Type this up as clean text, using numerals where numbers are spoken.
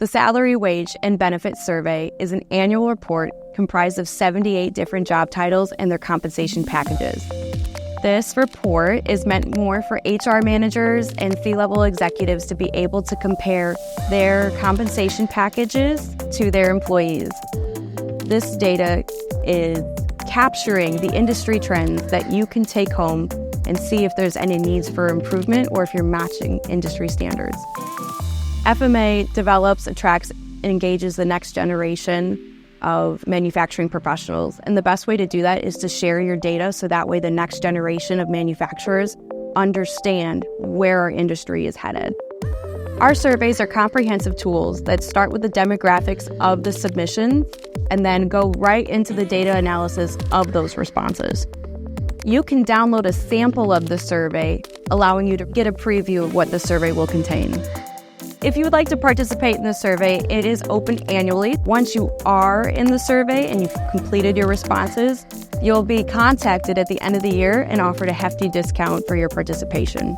The Salary, Wage, and Benefits Survey is an annual report comprised of 78 different job titles and their compensation packages. This report is meant more for HR managers and C-level executives to be able to compare their compensation packages to their employees. This data is capturing the industry trends that you can take home and see if there's any needs for improvement or if you're matching industry standards. FMA develops, attracts, and engages the next generation of manufacturing professionals. And the best way to do that is to share your data so that way the next generation of manufacturers understand where our industry is headed. Our surveys are comprehensive tools that start with the demographics of the submissions and then go right into the data analysis of those responses. You can download a sample of the survey, allowing you to get a preview of what the survey will contain. If you would like to participate in the survey, it is open annually. Once you are in the survey and you've completed your responses, you'll be contacted at the end of the year and offered a hefty discount for your participation.